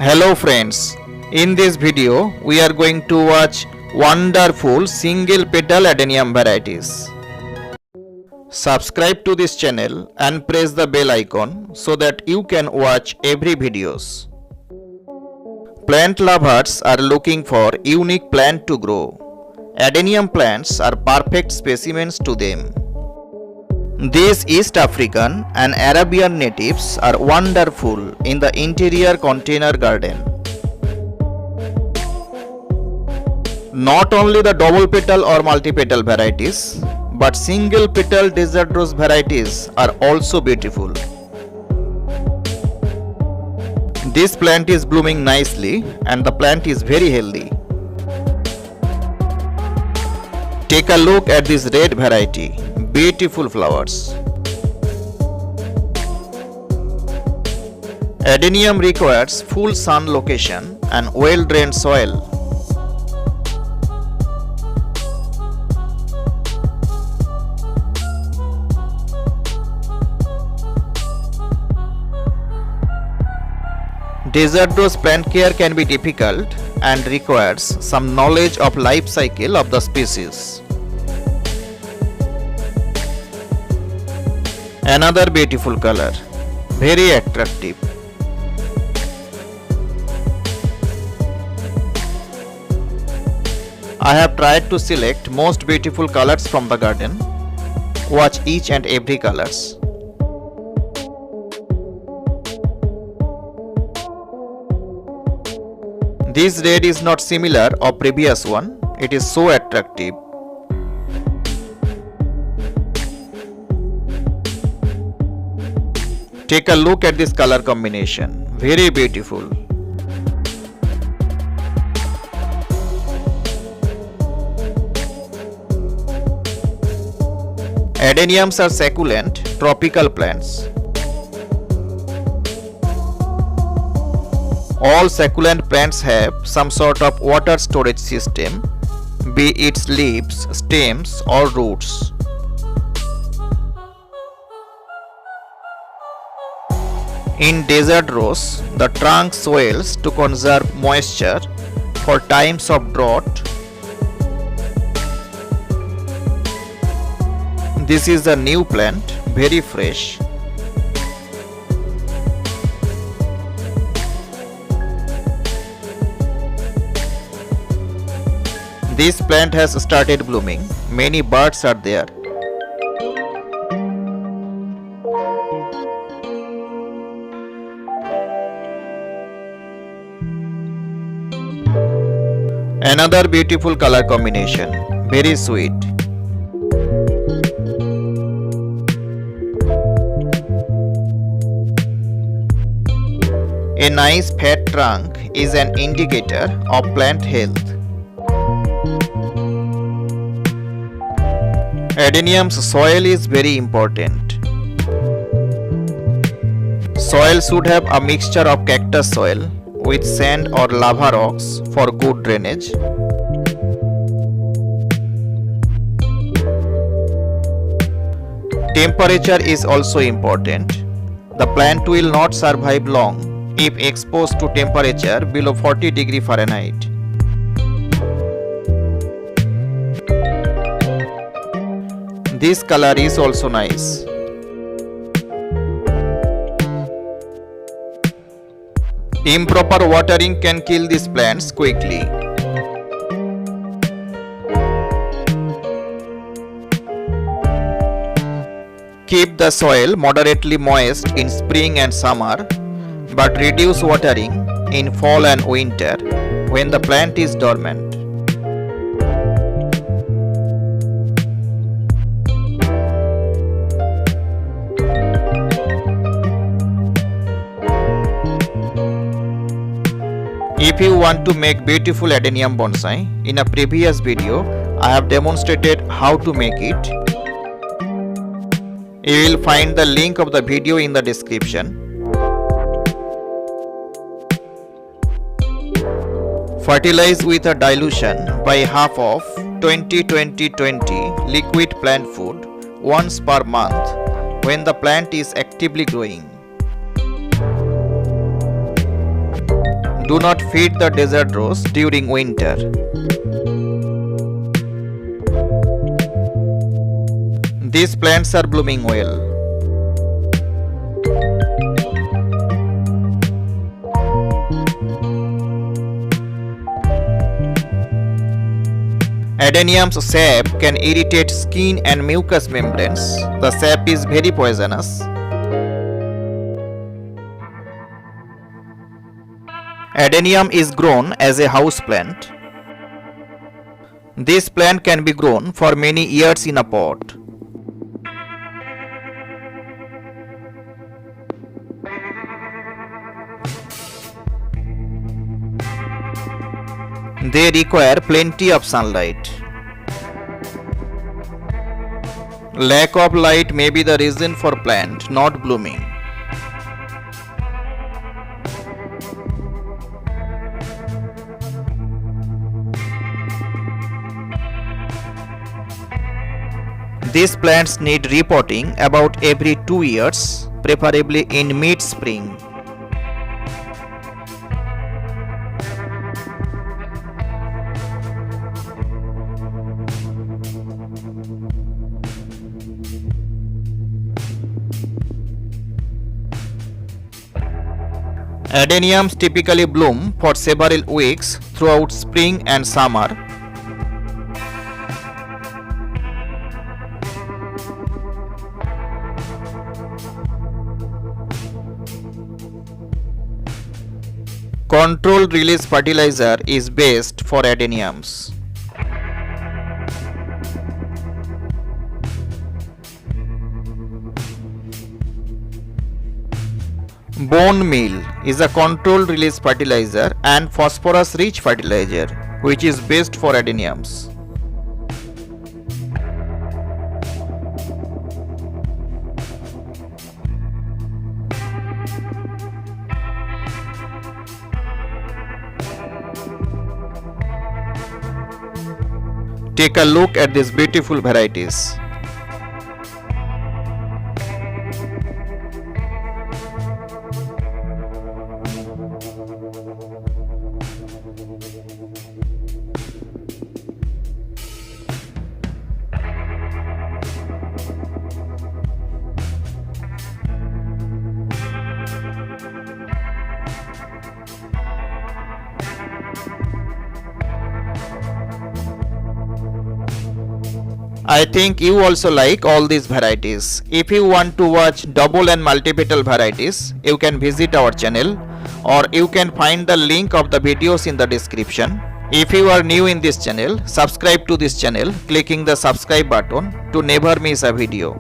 Hello friends, in this video we are going to watch wonderful single petal adenium varieties. Subscribe to this channel and press the bell icon so that you can watch every videos. Plant lovers are looking for unique plant to grow. Adenium plants are perfect specimens to them. These East African and Arabian natives are wonderful in the interior container garden. Not only the double petal or multi-petal varieties, but single petal desert rose varieties are also beautiful. This plant is blooming nicely and the plant is very healthy. Take a look at this red variety. Beautiful flowers. Adenium requires full sun location and well-drained soil. Desert rose plant care can be difficult and requires some knowledge of life cycle of the species. Another beautiful color, very attractive. I have tried to select most beautiful colors from the garden. Watch each and every colors. This red is not similar of previous one. It is so attractive. Take a look at this color combination. Very beautiful. Adeniums are succulent, tropical plants. All succulent plants have some sort of water storage system, be it leaves, stems or roots. In desert rose, the trunk swells to conserve moisture for times of drought. This is a new plant, very fresh. This plant has started blooming. Many birds are there. Another beautiful color combination, very sweet. A nice fat trunk is an indicator of plant health. Adenium's soil is very important. Soil should have a mixture of cactus soil with sand or lava rocks for good drainage. Temperature is also important. The plant will not survive long if exposed to temperature below 40 degrees Fahrenheit. This color is also nice. Improper watering can kill these plants quickly. Keep the soil moderately moist in spring and summer, but reduce watering in fall and winter when the plant is dormant. If you want to make beautiful adenium bonsai, in a previous video I have demonstrated how to make it. You will find the link of the video in the description. Fertilize with a dilution by half of 20-20-20 liquid plant food once per month when the plant is actively growing. Do not feed the desert rose during winter. These plants are blooming well. Adenium's sap can irritate skin and mucous membranes. The sap is very poisonous. Adenium is grown as a house plant. This plant can be grown for many years in a pot. They require plenty of sunlight. Lack of light may be the reason for plant not blooming. These plants need repotting about every 2 years, preferably in mid-spring. Adeniums typically bloom for several weeks throughout spring and summer. Controlled release fertilizer is best for adeniums. Bone meal is a controlled release fertilizer and phosphorus rich fertilizer which is best for adeniums. Take a look at these beautiful varieties. I think you also like all these varieties. If you want to watch double and multi-petal varieties, you can visit our channel or you can find the link of the videos in the description. If you are new in this channel, subscribe to this channel clicking the subscribe button to never miss a video.